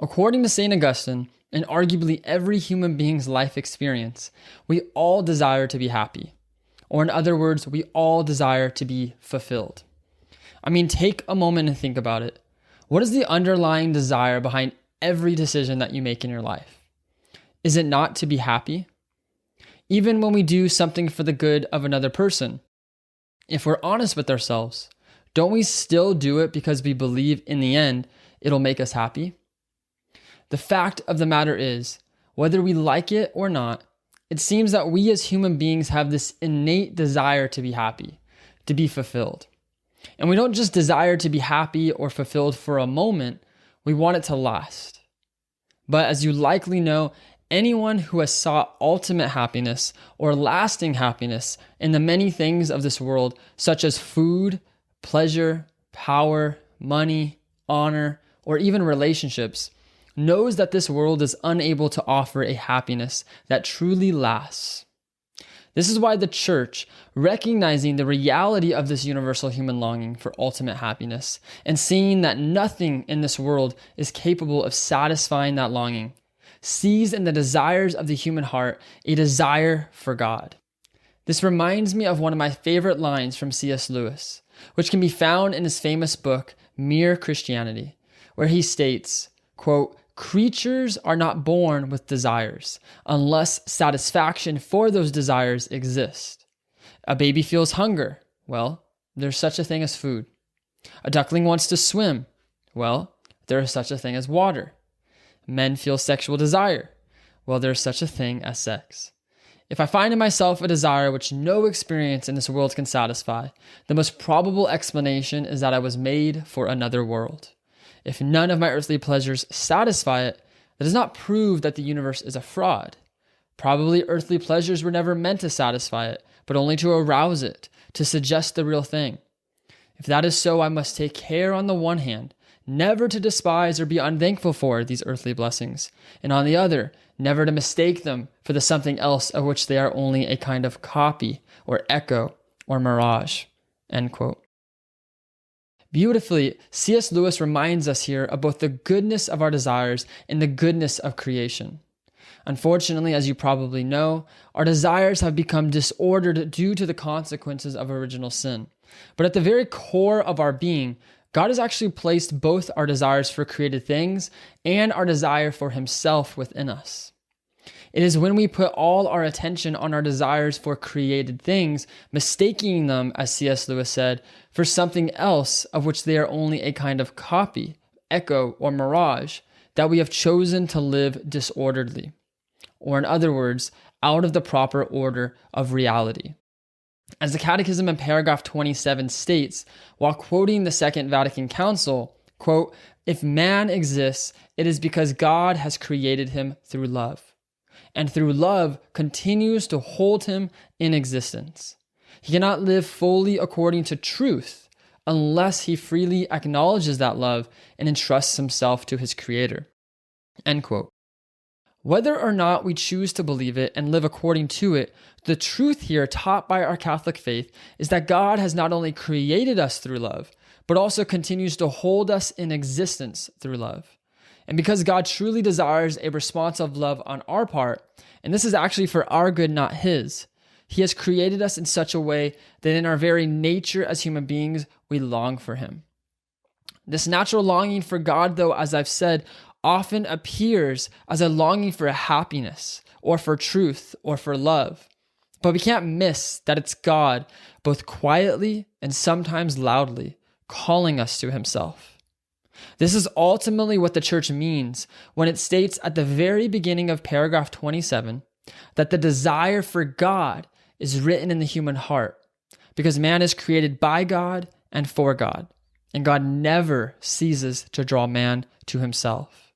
According to St. Augustine, in arguably every human being's life experience, we all desire to be happy. Or in other words, we all desire to be fulfilled. I mean, take a moment and think about it. What is the underlying desire behind every decision that you make in your life? Is it not to be happy? Even when we do something for the good of another person, if we're honest with ourselves, don't we still do it because we believe in the end it'll make us happy? The fact of the matter is, whether we like it or not, it seems that we as human beings have this innate desire to be happy, to be fulfilled. And we don't just desire to be happy or fulfilled for a moment, we want it to last. But as you likely know, anyone who has sought ultimate happiness or lasting happiness in the many things of this world, such as food, pleasure, power, money, honor, or even relationships, knows that this world is unable to offer a happiness that truly lasts. This is why the church, recognizing the reality of this universal human longing for ultimate happiness and seeing that nothing in this world is capable of satisfying that longing, sees in the desires of the human heart a desire for God. This reminds me of one of my favorite lines from C.S. Lewis, which can be found in his famous book, Mere Christianity, where he states, quote, "Creatures are not born with desires unless satisfaction for those desires exists. A baby feels hunger. Well, there's such a thing as food. A duckling wants to swim. Well, there is such a thing as water. Men feel sexual desire. Well, there's such a thing as sex. If I find in myself a desire which no experience in this world can satisfy, the most probable explanation is that I was made for another world. If none of my earthly pleasures satisfy it, that does not prove that the universe is a fraud. Probably earthly pleasures were never meant to satisfy it, but only to arouse it, to suggest the real thing. If that is so, I must take care on the one hand, never to despise or be unthankful for these earthly blessings, and on the other, never to mistake them for the something else of which they are only a kind of copy or echo or mirage." End quote. Beautifully, C.S. Lewis reminds us here of both the goodness of our desires and the goodness of creation. Unfortunately, as you probably know, our desires have become disordered due to the consequences of original sin. But at the very core of our being, God has actually placed both our desires for created things and our desire for himself within us. It is when we put all our attention on our desires for created things, mistaking them, as C.S. Lewis said, for something else of which they are only a kind of copy, echo, or mirage, that we have chosen to live disorderly. Or in other words, out of the proper order of reality. As the Catechism in paragraph 27 states, while quoting the Second Vatican Council, quote, "If man exists, it is because God has created him through love, and through love continues to hold him in existence. He cannot live fully according to truth unless he freely acknowledges that love and entrusts himself to his Creator." End quote. Whether or not we choose to believe it and live according to it, the truth here taught by our Catholic faith is that God has not only created us through love, but also continues to hold us in existence through love. And because God truly desires a response of love on our part, and this is actually for our good, not his, he has created us in such a way that in our very nature as human beings, we long for him. This natural longing for God, though, as I've said, often appears as a longing for happiness or for truth or for love. But we can't miss that it's God, both quietly and sometimes loudly, calling us to himself. This is ultimately what the church means when it states at the very beginning of paragraph 27 that the desire for God is written in the human heart because man is created by God and for God, and God never ceases to draw man to himself.